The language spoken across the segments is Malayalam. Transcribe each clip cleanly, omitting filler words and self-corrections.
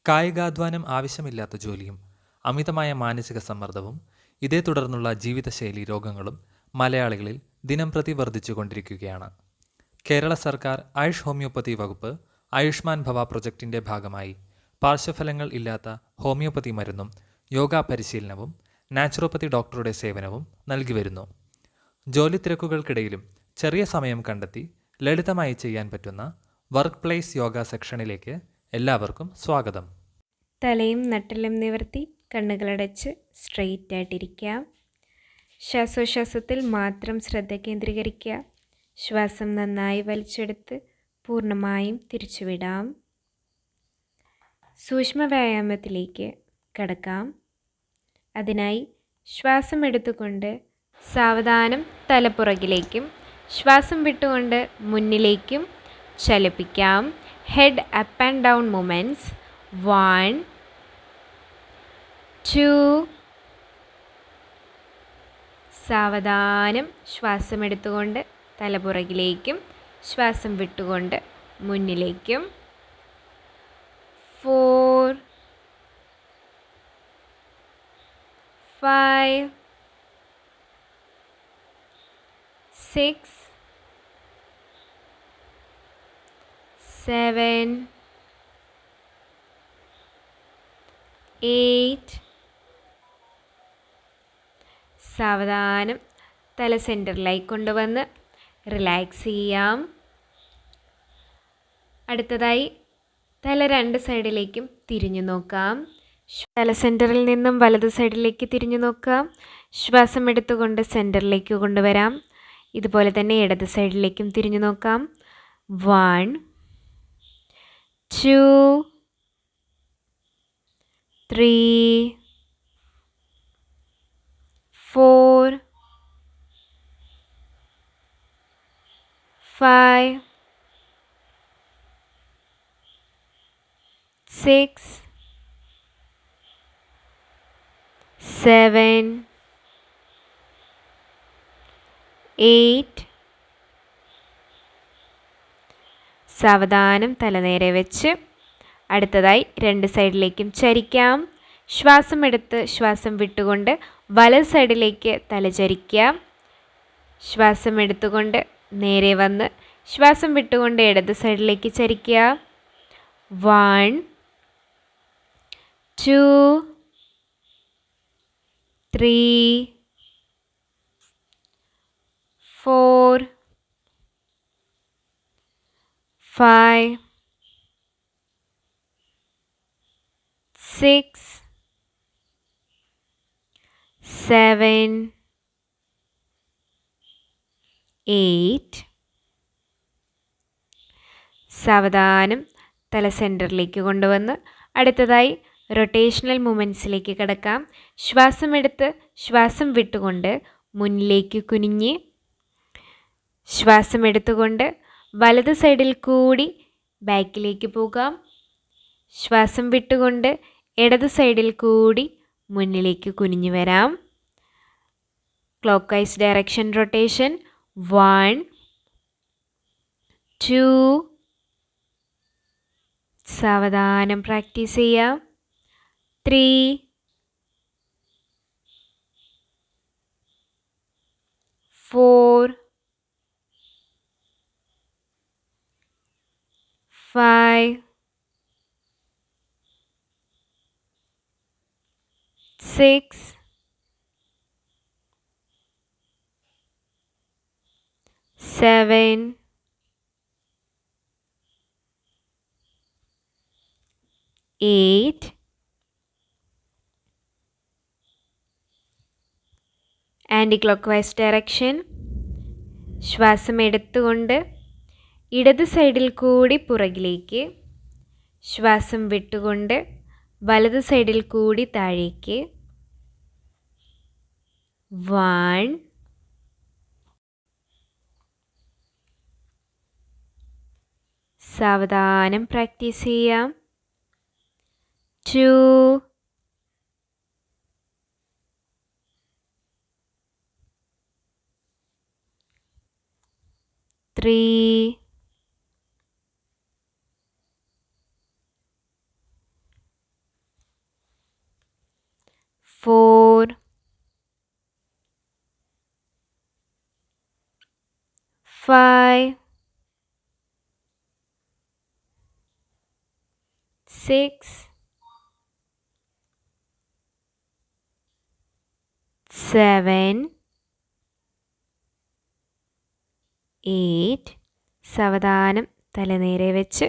കായികാധ്വാനം ആവശ്യമില്ലാത്ത ജോലിയും അമിതമായ മാനസിക സമ്മർദ്ദവും ഇതേ തുടർന്നുള്ള ജീവിതശൈലി രോഗങ്ങളും മലയാളികളിൽ ദിനംപ്രതി വർദ്ധിച്ചുകൊണ്ടിരിക്കുകയാണ്. കേരള സർക്കാർ ആയുഷ് ഹോമിയോപ്പതി വകുപ്പ് ആയുഷ്മാൻ ഭവ പ്രൊജക്ടിന്റെ ഭാഗമായി പാർശ്വഫലങ്ങൾ ഇല്ലാത്ത ഹോമിയോപ്പതി മരുന്നും യോഗ പരിശീലനവും നാച്ചുറോപ്പതി ഡോക്ടറുടെ സേവനവും നൽകി വരുന്നു. ജോലി തിരക്കുകൾക്കിടയിലും ചെറിയ സമയം കണ്ടെത്തി ലളിതമായി ചെയ്യാൻ പറ്റുന്ന വർക്ക് പ്ലേസ് യോഗ സെക്ഷനിലേക്ക് എല്ലാവർക്കും സ്വാഗതം. തലയും നട്ടെല്ലും നിവർത്തി കണ്ണുകളടച്ച് സ്ട്രെയിറ്റ് ആയിട്ടിരിക്കുക. ശ്വാസോച്ഛ്വാസത്തിൽ മാത്രം ശ്രദ്ധ കേന്ദ്രീകരിക്കുക. ശ്വാസം നന്നായി വലിച്ചെടുത്ത് പൂർണ്ണമായും തിരിച്ചുവിടാം. സൂക്ഷ്മ വ്യായാമത്തിലേക്ക് കടക്കാം. അതിനായി ശ്വാസം എടുത്തുകൊണ്ട് സാവധാനം തലപ്പുറകിലേക്കും ശ്വാസം വിട്ടുകൊണ്ട് മുന്നിലേക്കും ചലിപ്പിക്കാം. Head up and down movements. 1, 2. സാവധാനം ശ്വാസം എടുത്തുകൊണ്ട് തലപുറകിലേക്കും ശ്വാസം വിട്ടുകൊണ്ട് മുന്നിലേക്കും. 4, 5, 6, 7, 8. സാവധാനം തല സെൻറ്ററിലായി കൊണ്ടുവന്ന് റിലാക്സ് ചെയ്യാം. അടുത്തതായി തല രണ്ട് സൈഡിലേക്കും തിരിഞ്ഞു നോക്കാം. തല സെൻറ്ററിൽ നിന്നും വലത് സൈഡിലേക്ക് തിരിഞ്ഞു നോക്കാം. ശ്വാസം എടുത്തുകൊണ്ട് സെൻറ്ററിലേക്ക് കൊണ്ടുവരാം. ഇതുപോലെ തന്നെ ഇടത് സൈഡിലേക്കും തിരിഞ്ഞു നോക്കാം. 1, 2, 3, 4, 5, 6, 7, 8. സാവധാനം തലനേരെ വെച്ച് അടുത്തതായി രണ്ട് സൈഡിലേക്കും ചരിക്കാം. ശ്വാസം എടുത്ത് ശ്വാസം വിട്ടുകൊണ്ട് വലത് സൈഡിലേക്ക് തല ചരിക്കുക. ശ്വാസം എടുത്തുകൊണ്ട് നേരെ വന്ന് ശ്വാസം വിട്ടുകൊണ്ട് ഇടത് സൈഡിലേക്ക് ചരിക്കുക. 1, 2, 3, 4, 5, 6, 7, 8. സാവധാനം തല സെൻറ്ററിലേക്ക് കൊണ്ടുവന്ന് അടുത്തതായി റൊട്ടേഷണൽ മൂവ്മെൻറ്റ്സിലേക്ക് കിടക്കാം. ശ്വാസം എടുത്ത് ശ്വാസം വിട്ടുകൊണ്ട് മുന്നിലേക്ക് കുനിഞ്ഞ് ശ്വാസം എടുത്തുകൊണ്ട് വലത് സൈഡിൽ കൂടി ബാക്കിലേക്ക് പോകാം. ശ്വാസം വിട്ടുകൊണ്ട് ഇടത് സൈഡിൽ കൂടി മുന്നിലേക്ക് കുനിഞ്ഞു വരാം. Clock vice direction rotation. 1, 2. സാവധാനം പ്രാക്ടീസ് ചെയ്യാം. 3, 4, 5, 6, 7, 8. Anticlockwise direction. ശ്വാസം എടുത്തുകൊണ്ട് ഇടത് സൈഡിൽ കൂടി പുറകിലേക്ക്, ശ്വാസം വിട്ടുകൊണ്ട് വലത് സൈഡിൽ കൂടി താഴേക്ക്. 1, സാവധാനം പ്രാക്ടീസ് ചെയ്യാം. 2, 3, 5, 6, 7, 8. സാവധാനം തലനേരെ വെച്ച്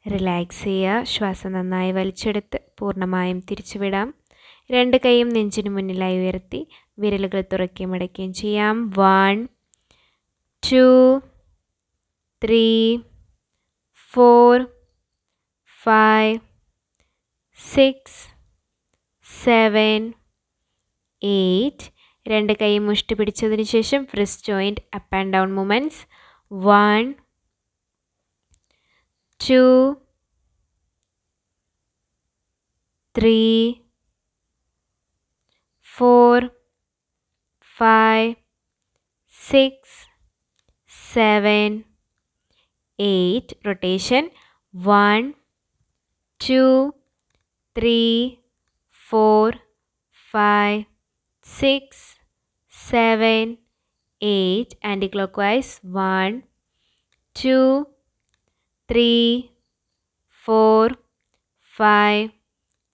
റിലാക്സ് ചെയ്യുക. ശ്വാസം നന്നായി വലിച്ചെടുത്ത് പൂർണ്ണമായും തിരിച്ചുവിടാം. 2 കൈയും നെഞ്ചിന് മുന്നിലായി ഉയർത്തി വിരലുകൾ തുറക്കുകയും അടയ്ക്കുകയും ചെയ്യാം. 1, 2, 3, 4, 5, 6, 7, 8. 2 കൈയും മുഷ്ടി പിടിച്ചതിന് ശേഷം Frist joint up and down movements. 1, 2, 3, 4, 5, 6, 7, 8. Rotation. 1, 2, 3, 4, 5, 6, 7, 8. Anti-clockwise. 1, 2, 3, 4, 5,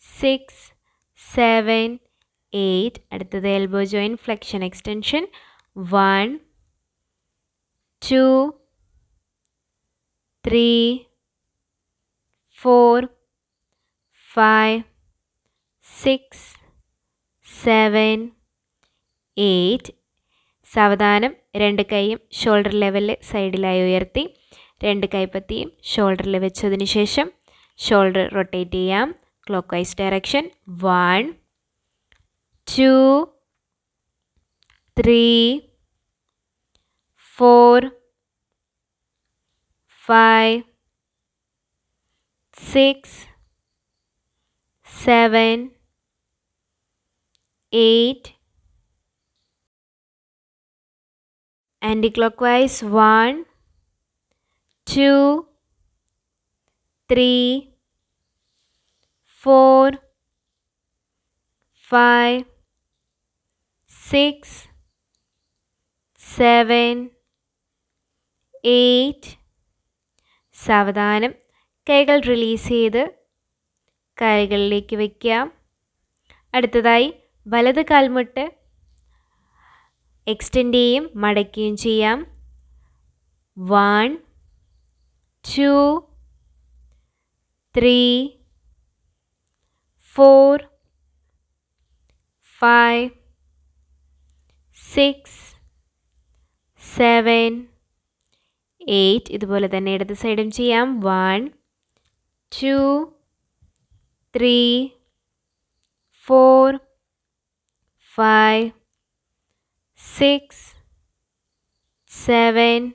6, 7, 8. അടുത്തത് എൽബോ ജോയിൻ ഫ്ലെക്ഷൻ എക്സ്റ്റൻഷൻ. 1, 2, 3, 4, 5, 6, 7, 8. സാവധാനം 2 കൈയും ഷോൾഡർ ലെവലിൽ സൈഡിലായി ഉയർത്തി 2 കൈപ്പത്തിയും ഷോൾഡറിൽ വെച്ചതിന് ശേഷം ഷോൾഡർ റൊട്ടേറ്റ് ചെയ്യാം. Clock vice direction. 1, 2, 3, 4, 5, 6, 7, 8. Anti-clockwise. 1, 2, 3, 4, 5, 6, 7, 8. സാവധാനം കൈകൾ റിലീസ് ചെയ്ത് കാലുകളിലേക്ക് വയ്ക്കാം. അടുത്തതായി വലത് കാൽമുട്ട് എക്സ്റ്റെൻഡ് ചെയ്യും മടക്കുകയും ചെയ്യാം. 1, 2, 3, 4, 5, 6, 7, 8. ഇതുപോലെ തന്നെ ഇടത് സൈഡും ചെയ്യാം. 1, 2, 3, 4, 5, 6, 7,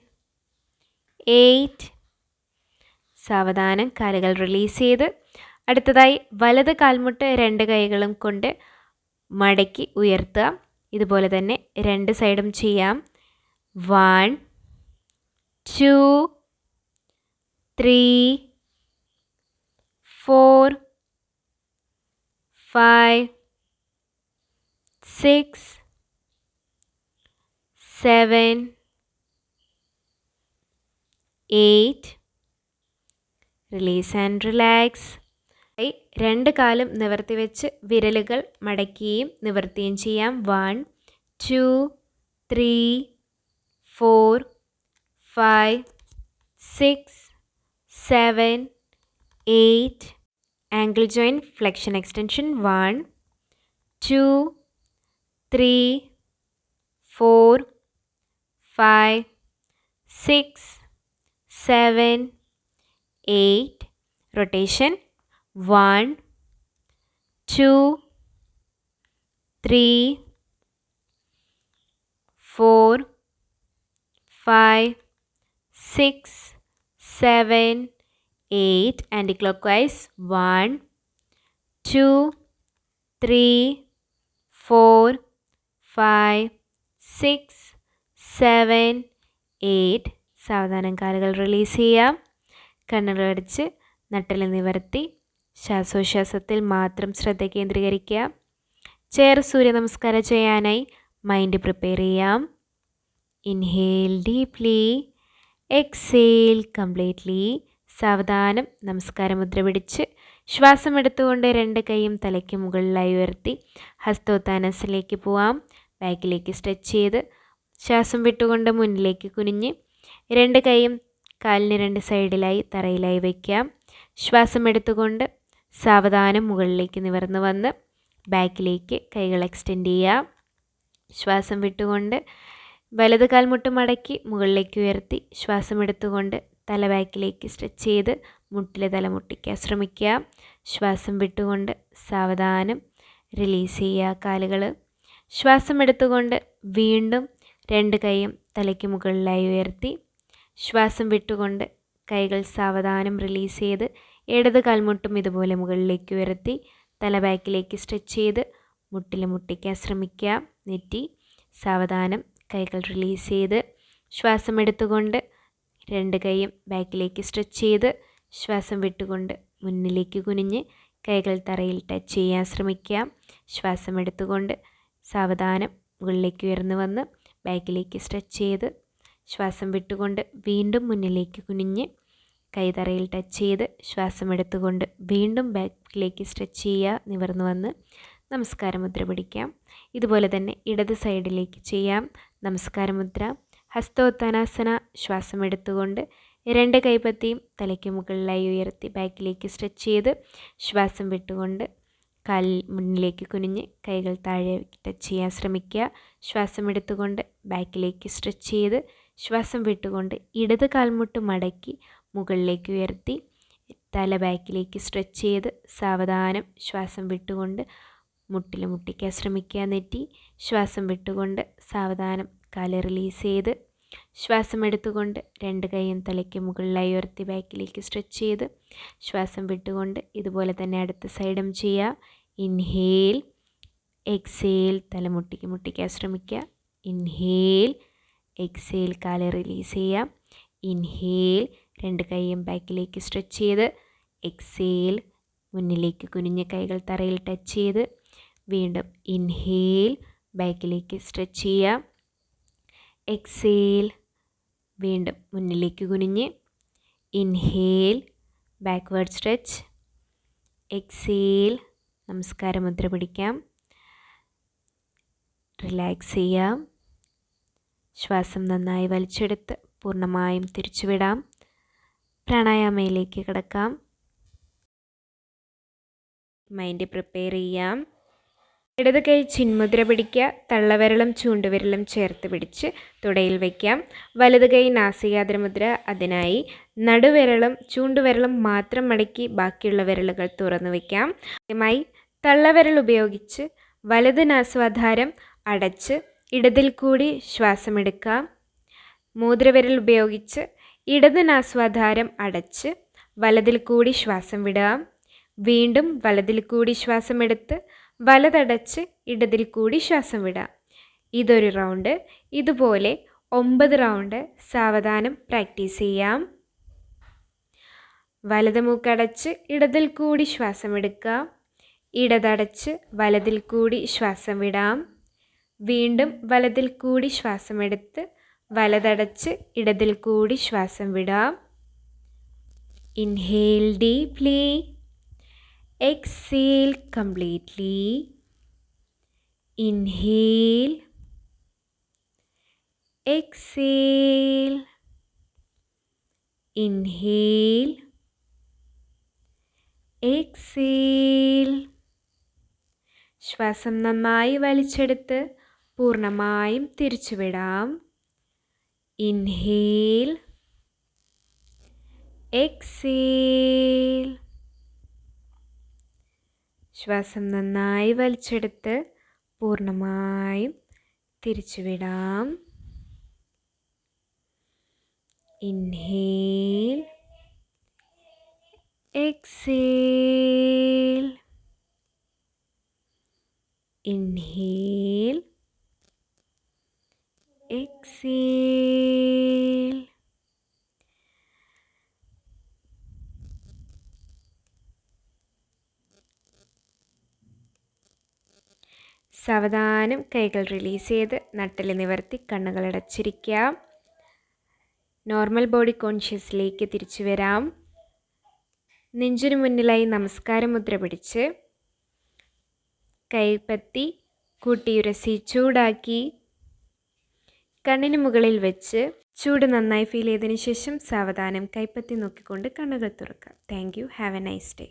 8. സാവധാനം കാലുകൾ റിലീസ് ചെയ്ത് അടുത്തതായി വലത് കാൽമുട്ട് 2 കൈകളും കൊണ്ട് മടക്കി ഉയർത്തുക. ഇതുപോലെ തന്നെ 2 സൈഡും ചെയ്യാം. 1, 2, 3, 4, 5, 6, 7, 8. Release and relax. 2 കാലും നിവർത്തി വെച്ച് വിരലുകൾ മടക്കുകയും നിവർത്തുകയും ചെയ്യാം. 1, 2, 3, 4, 5, 6, 7, 8. Ankle joint flexion extension. 1, 2, 3, 4, 5, 6, 7, 8. Rotation. 1, 2, 3, 4, 5, 6, 7, 8. Anti-clockwise. 1, 2, 3, 4, 5, 6, 7, 8. സാവധാനം കാലുകൾ റിലീസ് ചെയ്യാം. കണ്ണുകൾ അടച്ച് നട്ടൽ നിവർത്തി ശ്വാസോച്ഛ്വാസത്തിൽ മാത്രം ശ്രദ്ധ കേന്ദ്രീകരിക്കുക. ചെയർ സൂര്യ നമസ്കാരം ചെയ്യാനായി മൈൻഡ് പ്രിപ്പയർ ചെയ്യാം. Inhale deeply. Exhale completely. സാവധാനം നമസ്കാരമുദ്ര പിടിച്ച് ശ്വാസം എടുത്തുകൊണ്ട് 2 കൈയും തലയ്ക്ക് മുകളിലായി ഉയർത്തി ഹസ്തോത്താനസിലേക്ക് പോവാം. ബാക്കിലേക്ക് സ്ട്രെച്ച് ചെയ്ത് ശ്വാസം വിട്ടുകൊണ്ട് മുന്നിലേക്ക് കുനിഞ്ഞ് 2 കൈയും കാലിന് 2 സൈഡിലായി തറയിലായി വയ്ക്കാം. ശ്വാസം എടുത്തുകൊണ്ട് സാവധാനം മുകളിലേക്ക് നിവർന്ന് വന്ന് ബാക്കിലേക്ക് കൈകൾ എക്സ്റ്റെൻഡ് ചെയ്യുക. ശ്വാസം വിട്ടുകൊണ്ട് വലത് കാൽമുട്ട് മടക്കി മുകളിലേക്ക് ഉയർത്തി ശ്വാസം എടുത്തുകൊണ്ട് തല ബാക്കിലേക്ക് സ്ട്രെച്ച് ചെയ്ത് മുട്ടിൽ തല മുട്ടിക്കാൻ ശ്രമിക്കുക. ശ്വാസം വിട്ടുകൊണ്ട് സാവധാനം റിലീസ് ചെയ്യുക കാലുകൾ. ശ്വാസം എടുത്തുകൊണ്ട് വീണ്ടും 2 കൈയും തലയ്ക്ക് മുകളിലായി ഉയർത്തി ശ്വാസം വിട്ടുകൊണ്ട് കൈകൾ സാവധാനം റിലീസ് ചെയ്ത് ഇടത് കാൽമുട്ടും ഇതുപോലെ മുകളിലേക്ക് ഉയർത്തി തല ബാക്കിലേക്ക് സ്ട്രെച്ച് ചെയ്ത് മുട്ടിൽ മുട്ടിക്കാൻ ശ്രമിക്കുക. നെറ്റി സാവധാനം കൈകൾ റിലീസ് ചെയ്ത് ശ്വാസം എടുത്തുകൊണ്ട് 2 കൈയും ബാക്കിലേക്ക് സ്ട്രെച്ച് ചെയ്ത് ശ്വാസം വിട്ടുകൊണ്ട് മുന്നിലേക്ക് കുനിഞ്ഞ് കൈകൾ തറയിൽ ടച്ച് ചെയ്യാൻ ശ്രമിക്കുക. ശ്വാസം എടുത്തുകൊണ്ട് സാവധാനം മുകളിലേക്ക് ഉയർന്നു വന്ന് ബാക്കിലേക്ക് സ്ട്രെച്ച് ചെയ്ത് ശ്വാസം വിട്ടുകൊണ്ട് വീണ്ടും മുന്നിലേക്ക് കുനിഞ്ഞ് കൈ തറയിൽ ടച്ച് ചെയ്ത് ശ്വാസം എടുത്തുകൊണ്ട് വീണ്ടും ബാക്കിലേക്ക് സ്ട്രെച്ച് ചെയ്യുക. നിവർന്നു വന്ന് നമസ്കാരമുദ്ര പിടിക്കാം. ഇതുപോലെ തന്നെ ഇടത് സൈഡിലേക്ക് ചെയ്യാം. നമസ്കാരമുദ്ര, ഹസ്തോത്താനാസന. ശ്വാസം എടുത്തുകൊണ്ട് 2 കൈപ്പത്തിയും തലയ്ക്ക് മുകളിലായി ഉയർത്തി ബാക്കിലേക്ക് സ്ട്രെച്ച് ചെയ്ത് ശ്വാസം വിട്ടുകൊണ്ട് കാലിൽ മുന്നിലേക്ക് കുനിഞ്ഞ് കൈകൾ താഴെ ടച്ച് ചെയ്യാൻ ശ്രമിക്കുക. ശ്വാസം എടുത്തുകൊണ്ട് ബാക്കിലേക്ക് സ്ട്രെച്ച് ചെയ്ത് ശ്വാസം വിട്ടുകൊണ്ട് ഇടത് കാൽമുട്ട് മടക്കി മുകളിലേക്ക് ഉയർത്തി തല ബാക്കിലേക്ക് സ്ട്രെച്ച് ചെയ്ത് സാവധാനം ശ്വാസം വിട്ടുകൊണ്ട് മുട്ടിൽ മുട്ടിക്കാൻ ശ്രമിക്കുക. നെറ്റി ശ്വാസം വിട്ടുകൊണ്ട് സാവധാനം കാല് റിലീസ് ചെയ്ത് ശ്വാസം എടുത്തുകൊണ്ട് 2 കൈയും തലയ്ക്ക് മുകളിലായി ഉയർത്തി ബാക്കിലേക്ക് സ്ട്രെച്ച് ചെയ്ത് ശ്വാസം വിട്ടുകൊണ്ട് ഇതുപോലെ തന്നെ അടുത്ത സൈഡും ചെയ്യുക. ഇൻഹേൽ, എക്സേൽ, തല മുട്ടിക്കാൻ ശ്രമിക്കുക. ഇൻഹേൽ, എക്സേൽ, കാല് റിലീസ് ചെയ്യാം. ഇൻഹേൽ, 2 കൈയും ബാക്കിലേക്ക് സ്ട്രെച്ച് ചെയ്ത് എക്സേൽ, മുന്നിലേക്ക് കുനിഞ്ഞ് കൈകൾ തറയിൽ ടച്ച് ചെയ്ത് വീണ്ടും ഇൻഹേൽ, ബാക്കിലേക്ക് സ്ട്രെച്ച് ചെയ്യാം. എക്സേൽ, വീണ്ടും മുന്നിലേക്ക് കുനിഞ്ഞ് ഇൻഹേൽ, ബാക്ക്വേർഡ് സ്ട്രെച്ച്. എക്സേൽ, നമസ്കാരമുദ്ര പിടിക്കാം. റിലാക്സ് ചെയ്യാം. ശ്വാസം നന്നായി വലിച്ചെടുത്ത് പൂർണ്ണമായും തിരിച്ചുവിടാം. പ്രാണായാമയിലേക്ക് കിടക്കാം. മൈൻഡ് പ്രിപ്പയർ ചെയ്യാം. ഇടത് കൈ ചിന്മുദ്ര പിടിക്കുക. തള്ളവിരലും ചൂണ്ടുവിരലും ചേർത്ത് പിടിച്ച് തുടയിൽ വയ്ക്കാം. വലത് കൈ നാസികാദ്രമുദ്ര. അതിനായി നടുവിരലും ചൂണ്ടുവിരലും മാത്രം മടക്കി ബാക്കിയുള്ള വിരലുകൾ തുറന്നു വയ്ക്കാം. ആദ്യമായി തള്ളവിരൽ ഉപയോഗിച്ച് വലത് നാസ്വാധാരം അടച്ച് ഇടതിൽ കൂടി ശ്വാസമെടുക്കാം. മൂത്രവിരൽ ഉപയോഗിച്ച് ഇടത് നാസ്വാധാരം അടച്ച് വലതിൽ കൂടി ശ്വാസം വിടാം. വീണ്ടും വലതിൽ കൂടി ശ്വാസമെടുത്ത് വലതടച്ച് ഇടതിൽ കൂടി ശ്വാസം വിടാം. ഇതൊരു റൗണ്ട്. ഇതുപോലെ 9 റൗണ്ട് സാവധാനം പ്രാക്ടീസ് ചെയ്യാം. വലത് മൂക്കടച്ച് ഇടതിൽ കൂടി ശ്വാസം എടുക്കാം. ഇടതടച്ച് വലതിൽ കൂടി ശ്വാസം വിടാം. വീണ്ടും വലതിൽ കൂടി ശ്വാസമെടുത്ത് വലതടച്ച് ഇടതിൽ കൂടി ശ്വാസം വിടാം. Inhale deeply. Exhale completely. Inhale. Exhale. Inhale. Exhale. ശ്വാസം നന്നായി വലിച്ചെടുത്ത് പൂർണ്ണമായും തിരിച്ചുവിടാം. ഇൻഹേൽ. എക്സേൽ. ശ്വാസം നന്നായി വലിച്ചെടുത്ത് പൂർണ്ണമായും തിരിച്ചുവിടാം. ഇൻഹേൽ. എക്സേൽ. ഇൻഹേൽ. എക്സേൽ. സാവധാനം കൈകൾ റിലീസ് ചെയ്ത് നട്ടെല്ല് നിവർത്തി കണ്ണുകളടച്ചിരിക്കുക. നോർമൽ ബോഡി കോൺഷ്യസിലേക്ക് തിരിച്ചു വരാം. നെഞ്ചിനു മുന്നിലായി നമസ്കാര മുദ്ര പിടിച്ച് കൈപ്പത്തി കൂട്ടിയുരസി ചൂടാക്കി കണ്ണിന് മുകളിൽ വെച്ച് ചൂട് നന്നായി ഫീൽ ചെയ്തതിന് ശേഷം സാവധാനം കൈപ്പത്തി നോക്കിക്കൊണ്ട് കണ്ണുകൾ തുറക്കാം. Thank you. Have A nice day.